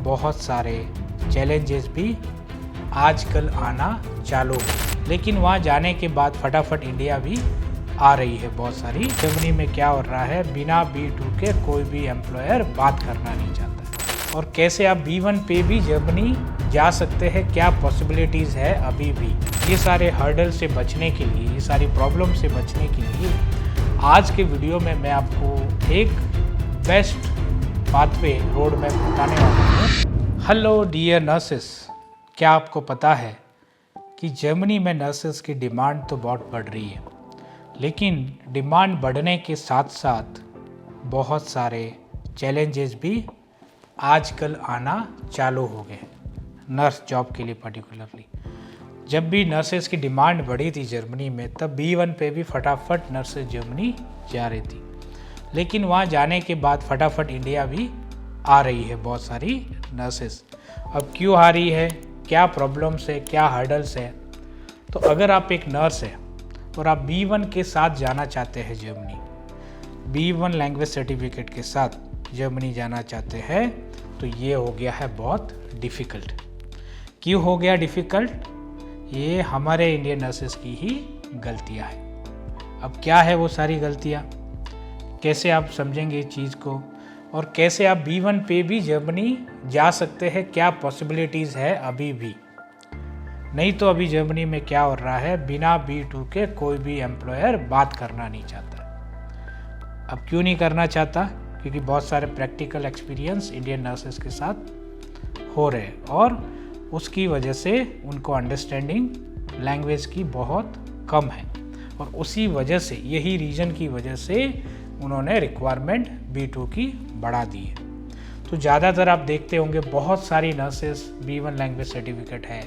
बहुत सारे चैलेंजेस भी आजकल आना चालू है, लेकिन वहाँ जाने के बाद फटाफट इंडिया भी आ रही है बहुत सारी। जर्मनी में क्या हो रहा है, बिना B2 के कोई भी एम्प्लॉयर बात करना नहीं चाहता। और कैसे आप B1 पे भी जर्मनी जा सकते हैं, क्या पॉसिबिलिटीज़ है अभी भी। ये सारे हर्डल से बचने के लिए, ये सारी प्रॉब्लम से बचने के लिए आज के वीडियो में मैं आपको एक बेस्ट पाथवे रोड मैप बताने वाला हूँ। हेलो डियर नर्सेस, क्या आपको पता है कि जर्मनी में नर्सेस की डिमांड तो बहुत बढ़ रही है, लेकिन डिमांड बढ़ने के साथ साथ बहुत सारे चैलेंजेस भी आजकल आना चालू हो गए नर्स जॉब के लिए। पर्टिकुलरली जब भी नर्सेस की डिमांड बढ़ी थी जर्मनी में, तब B1 पे भी फटाफट नर्सेस जर्मनी जा रही थी, लेकिन वहाँ जाने के बाद फटाफट इंडिया भी आ रही है बहुत सारी नर्सेस। अब क्यों आ रही है, क्या प्रॉब्लम्स है, क्या हर्डल्स है। तो अगर आप एक नर्स है और आप B1 के साथ जाना चाहते हैं जर्मनी, B1 लैंग्वेज सर्टिफिकेट के साथ जर्मनी जाना चाहते हैं, तो ये हो गया है बहुत डिफ़िकल्ट। क्यों हो गया डिफ़िकल्ट? ये हमारे इंडियन नर्सेस की ही गलतियां हैं। अब क्या है वो सारी गलतियां, कैसे आप समझेंगे इस चीज़ को, और कैसे आप B1 पे भी जर्मनी जा सकते हैं, क्या पॉसिबिलिटीज़ है अभी भी। नहीं तो अभी जर्मनी में क्या हो रहा है, बिना B2 के कोई भी एम्प्लॉयर बात करना नहीं चाहता। अब क्यों नहीं करना चाहता? क्योंकि बहुत सारे प्रैक्टिकल एक्सपीरियंस इंडियन नर्सेस के साथ हो रहे हैं और उसकी वजह से उनको अंडरस्टैंडिंग लैंग्वेज की बहुत कम है, और उसी वजह से, यही रीज़न की वजह से उन्होंने रिक्वायरमेंट B2 की बढ़ा दी है। तो ज़्यादातर आप देखते होंगे बहुत सारी नर्सेस B1 लैंग्वेज सर्टिफिकेट है,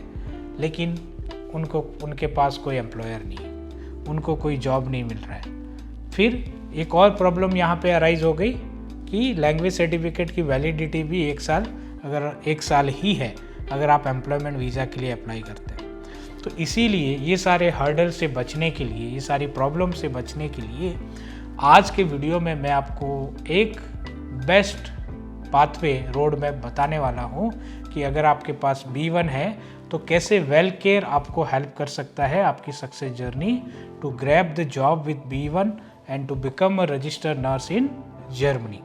लेकिन उनके पास कोई एम्प्लॉयर नहीं है, उनको कोई जॉब नहीं मिल रहा है। फिर एक और प्रॉब्लम यहाँ पे अराइज हो गई कि लैंग्वेज सर्टिफिकेट की वैलिडिटी भी 1 साल, अगर 1 साल ही है अगर आप एम्प्लॉयमेंट वीज़ा के लिए अप्लाई करते हैं। तो इसीलिए ये सारे हर्डल से बचने के लिए, ये सारी प्रॉब्लम से बचने के लिए आज के वीडियो में मैं आपको एक बेस्ट पाथवे रोड मैप बताने वाला हूँ कि अगर आपके पास B1 है तो कैसे वेल केयर आपको हेल्प कर सकता है आपकी success journey to grab the job with B1 and to become a registered nurse in Germany.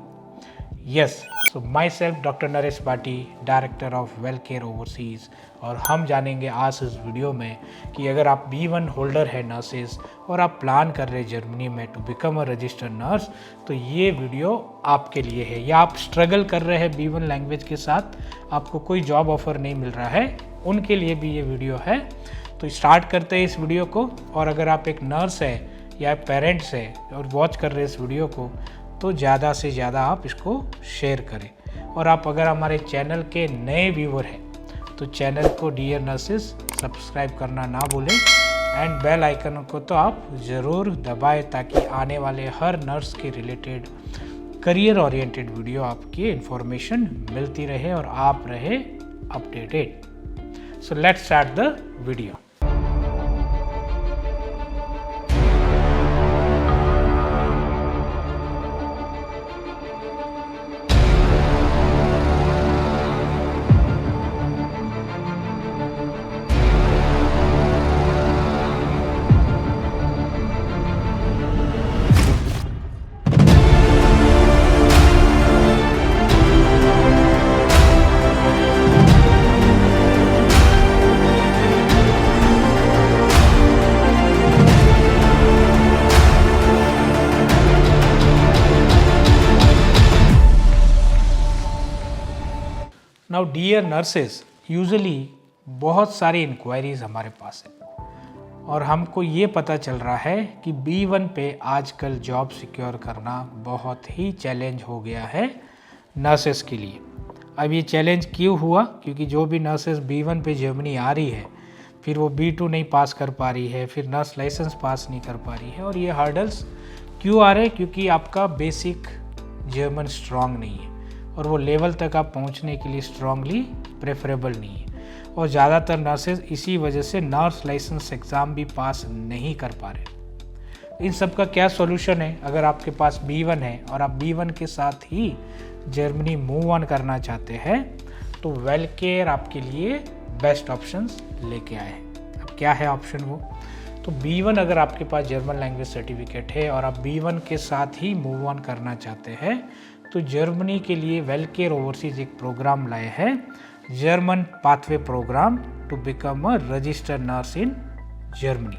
Yes, so myself doctor Naresh Pati, director of Well Care Overseas, और हम जानेंगे आज इस वीडियो में कि अगर आप B1 होल्डर है नर्सेज और आप प्लान कर रहे हैं जर्मनी में to become a registered nurse, तो ये वीडियो आपके लिए है। या आप स्ट्रगल कर रहे हैं B1 लैंग्वेज के साथ, आपको कोई जॉब ऑफर नहीं मिल रहा है, उनके लिए भी ये वीडियो है। तो स्टार्ट करते हैं इस वीडियो को। और अगर आप एक नर्स है या पेरेंट्स है और वॉच कर रहे हैं इस वीडियो को, तो ज़्यादा से ज़्यादा आप इसको शेयर करें। और आप अगर हमारे चैनल के नए व्यूवर हैं तो चैनल को डियर नर्सेस सब्सक्राइब करना ना भूलें, एंड बेल आइकन को तो आप ज़रूर दबाएं ताकि आने वाले हर नर्स के रिलेटेड करियर ओरिएंटेड वीडियो आपकी इन्फॉर्मेशन मिलती रहे और आप रहे updated. So let's start the video. Now dear nurses, usually बहुत सारी इंक्वायरीज़ हमारे पास है और हमको ये पता चल रहा है कि B1 पे आजकल जॉब सिक्योर करना बहुत ही चैलेंज हो गया है नर्सेस के लिए। अब ये चैलेंज क्यों हुआ? क्योंकि जो भी नर्सेस B1 पे जर्मनी आ रही है, फिर वो B2 नहीं पास कर पा रही है, फिर नर्स लाइसेंस पास नहीं कर पा रही है। और ये हर्डल्स क्यों आ रहे हैं? क्योंकि आपका बेसिक जर्मन स्ट्रांग नहीं है और वो लेवल तक आप पहुंचने के लिए स्ट्रांगली प्रेफरेबल नहीं है। और ज़्यादातर नर्सेज इसी वजह से नर्स लाइसेंस एग्ज़ाम भी पास नहीं कर पा रहे। इन सब का क्या सॉल्यूशन है? अगर आपके पास B1 है और आप B1 के साथ ही जर्मनी मूव ऑन करना चाहते हैं, तो वेल केयर आपके लिए बेस्ट ऑप्शंस लेके आए हैं। अब क्या है ऑप्शन वो, तो B1 अगर आपके पास जर्मन लैंग्वेज सर्टिफिकेट है और आप B1 के साथ ही मूव ऑन करना चाहते हैं, तो जर्मनी के लिए वेल केयर ओवरसीज एक प्रोग्राम लाए हैं, German pathway program to become a registered nurse in Germany.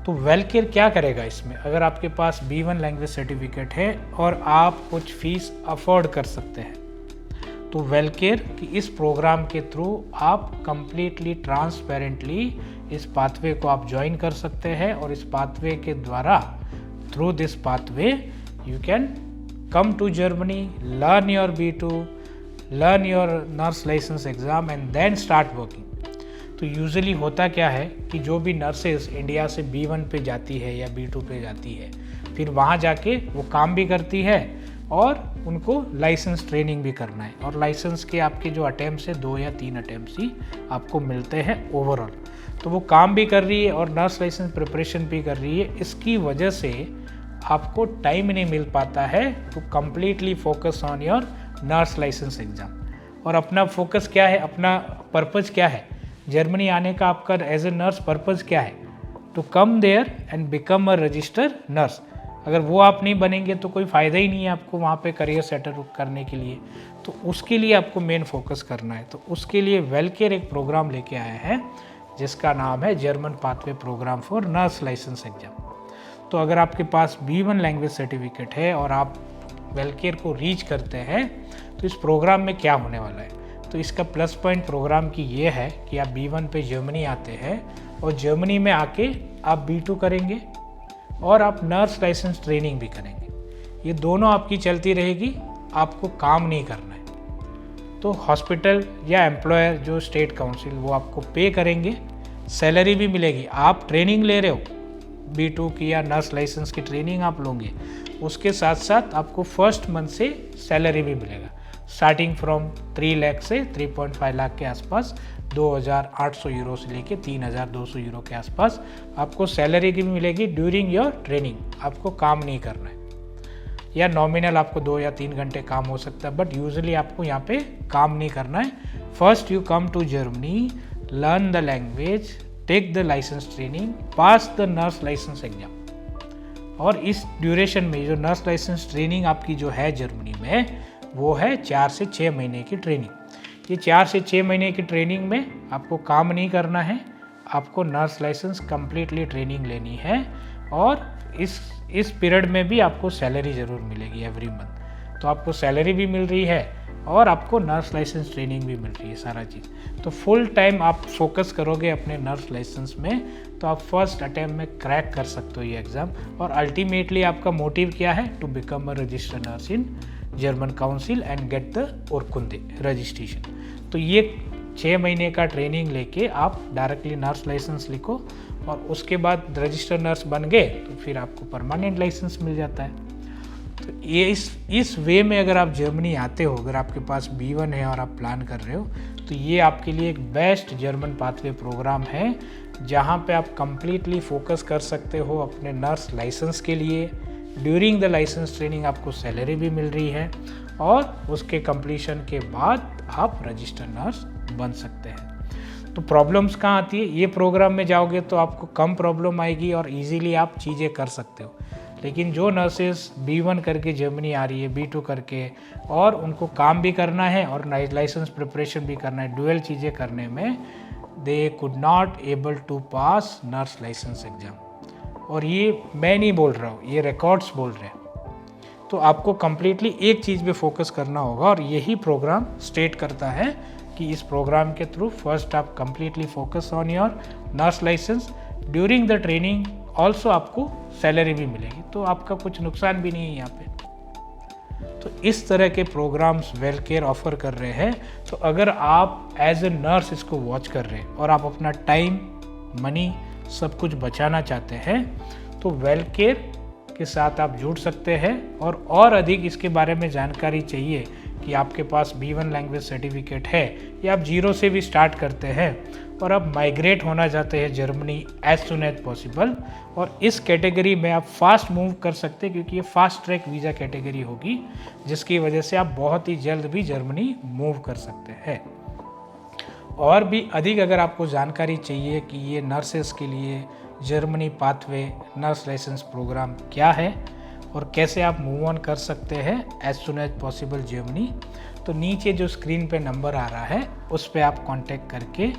तो वेल केयर क्या करेगा इसमें, अगर आपके पास B1 लैंग्वेज सर्टिफिकेट है और आप कुछ फीस अफोर्ड कर सकते हैं, तो वेल केयर की इस प्रोग्राम के थ्रू आप कंप्लीटली ट्रांसपेरेंटली इस पाथवे को आप ज्वाइन कर सकते हैं और इस पाथवे के द्वारा through this pathway you can come to Germany, learn your B2, learn your nurse license exam and then start working. तो यूजुअली होता क्या है कि जो भी नर्सेज इंडिया से B1 पे जाती है या B2 पे जाती है, फिर वहाँ जाके वो काम भी करती है और उनको लाइसेंस ट्रेनिंग भी करना है, और लाइसेंस के आपके जो अटेम्प्ट्स है 2 या 3 अटेम्प्ट्स ही आपको मिलते हैं ओवरऑल। तो वो काम भी कर रही है और नर्स लाइसेंस प्रिपरेशन भी कर रही है, इसकी वजह से आपको टाइम नहीं मिल पाता है to completely focus on your nurse license exam. और अपना फोकस क्या है, अपना पर्पज़ क्या है जर्मनी आने का, आपका एज ए नर्स पर्पज़ क्या है, to come there and become a registered nurse. अगर वो आप नहीं बनेंगे तो कोई फ़ायदा ही नहीं है आपको वहाँ पे करियर सेटल करने के लिए, तो उसके लिए आपको मेन फोकस करना है। तो उसके लिए वेल केयर एक प्रोग्राम लेके आया है जिसका नाम है German pathway program for nurse license exam. तो अगर आपके पास B1 लैंग्वेज सर्टिफिकेट है और आप वेल केयर को रीच करते हैं, तो इस प्रोग्राम में क्या होने वाला है, तो इसका प्लस पॉइंट प्रोग्राम की ये है कि आप B1 पे जर्मनी आते हैं और जर्मनी में आके आप B2 करेंगे और आप नर्स लाइसेंस ट्रेनिंग भी करेंगे। ये दोनों आपकी चलती रहेगी, आपको काम नहीं करना है। तो हॉस्पिटल या एम्प्लॉयर जो स्टेट काउंसिल वो आपको पे करेंगे, सैलरी भी मिलेगी। आप ट्रेनिंग ले रहे हो B2 की या नर्स लाइसेंस की ट्रेनिंग आप लोगे, उसके साथ साथ आपको फर्स्ट मंथ से सैलरी भी मिलेगा, स्टार्टिंग फ्रॉम 3 लाख से 3.5 लाख के आसपास, 2,800 यूरो से लेके 3,200 यूरो के आसपास आपको सैलरी की भी मिलेगी ड्यूरिंग योर ट्रेनिंग। आपको काम नहीं करना है, या नॉमिनल आपको 2 या 3 घंटे काम हो सकता है, बट यूजुअली आपको यहाँ पे काम नहीं करना है। First you come to Germany, learn the language, take the license training, pass the nurse license exam. और इस ड्यूरेशन में जो नर्स लाइसेंस ट्रेनिंग आपकी जो है जर्मनी में, वो है 4 से 6 महीने की ट्रेनिंग। ये 4 से 6 महीने की ट्रेनिंग में आपको काम नहीं करना है, आपको नर्स लाइसेंस कम्प्लीटली ट्रेनिंग लेनी है, और इस पीरियड में भी आपको सैलरी ज़रूर मिलेगी एवरी मंथ। तो आपको सैलरी भी मिल रही है और आपको नर्स लाइसेंस ट्रेनिंग भी मिल रही है, सारा चीज़। तो फुल टाइम आप फोकस करोगे अपने नर्स लाइसेंस में, तो आप फर्स्ट अटेम्प्ट में क्रैक कर सकते हो ये एग्ज़ाम। और अल्टीमेटली आपका मोटिव क्या है, to become a registered nurse in German council and get the उरकुंडे रजिस्ट्रेशन। तो ये 6 महीने का ट्रेनिंग लेके आप डायरेक्टली नर्स लाइसेंस लिखो, और उसके बाद रजिस्टर्ड नर्स बन गए तो फिर आपको परमानेंट लाइसेंस मिल जाता है। तो ये इस वे में अगर आप जर्मनी आते हो, अगर आपके पास B1 है और आप प्लान कर रहे हो, तो ये आपके लिए एक बेस्ट जर्मन पाथवे प्रोग्राम है, जहाँ पे आप कंप्लीटली फोकस कर सकते हो अपने नर्स लाइसेंस के लिए। ड्यूरिंग द लाइसेंस ट्रेनिंग आपको सैलरी भी मिल रही है, और उसके कंप्लीशन के बाद आप रजिस्टर्ड नर्स बन सकते हैं। तो प्रॉब्लम्स कहाँ आती है, ये प्रोग्राम में जाओगे तो आपको कम प्रॉब्लम आएगी और इजीली आप चीज़ें कर सकते हो। लेकिन जो नर्सेस B1 करके जर्मनी आ रही है, B2 करके, और उनको काम भी करना है और लाइसेंस प्रिपरेशन भी करना है, डुअल चीज़ें करने में, they could not able to pass nurse license exam. और ये मैं नहीं बोल रहा हूँ, ये रिकॉर्ड्स बोल रहे हैं। तो आपको कम्प्लीटली एक चीज़ पे फोकस करना होगा, और यही प्रोग्राम स्टेट करता है कि इस प्रोग्राम के थ्रू फर्स्ट आप completely focus on your nurse license, during the training also आपको सैलरी भी मिलेगी, तो आपका कुछ नुकसान भी नहीं है यहाँ पे। तो इस तरह के प्रोग्राम्स वेल केयर ऑफर कर रहे हैं। तो अगर आप एज ए नर्स इसको वॉच कर रहे हैं और आप अपना टाइम, मनी सब कुछ बचाना चाहते हैं, तो वेल केयर के साथ आप जुड़ सकते हैं। और अधिक इसके बारे में जानकारी चाहिए कि आपके पास B1 लैंग्वेज सर्टिफिकेट है या आप 0 से भी स्टार्ट करते हैं और आप माइग्रेट होना चाहते हैं Germany as soon as possible, और इस कैटेगरी में आप फास्ट मूव कर सकते हैं क्योंकि ये फास्ट ट्रैक वीज़ा कैटेगरी होगी, जिसकी वजह से आप बहुत ही जल्द भी जर्मनी मूव कर सकते हैं। और भी अधिक अगर आपको जानकारी चाहिए कि ये नर्सेस के लिए Germany pathway nurse license program क्या है और कैसे आप मूव ऑन कर सकते हैं as soon as possible Germany, तो नीचे जो स्क्रीन पे नंबर आ रहा है उस पर आप कांटेक्ट करके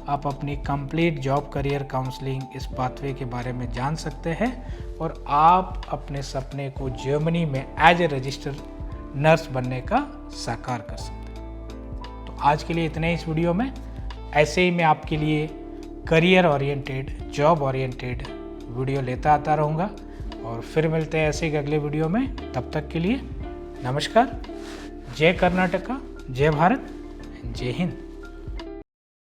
आप अपनी कंप्लीट जॉब करियर काउंसलिंग इस पाथवे के बारे में जान सकते हैं और आप अपने सपने को जर्मनी में एज ए रजिस्टर्ड नर्स बनने का साकार कर सकते हैं। तो आज के लिए इतना ही इस वीडियो में। ऐसे ही मैं आपके लिए career oriented, job oriented video लेता आता रहूँगा और फिर मिलते हैं ऐसे एक अगले वीडियो में। तब तक के लिए नमस्कार। जय कर्नाटका, जय भारत, जय हिंद।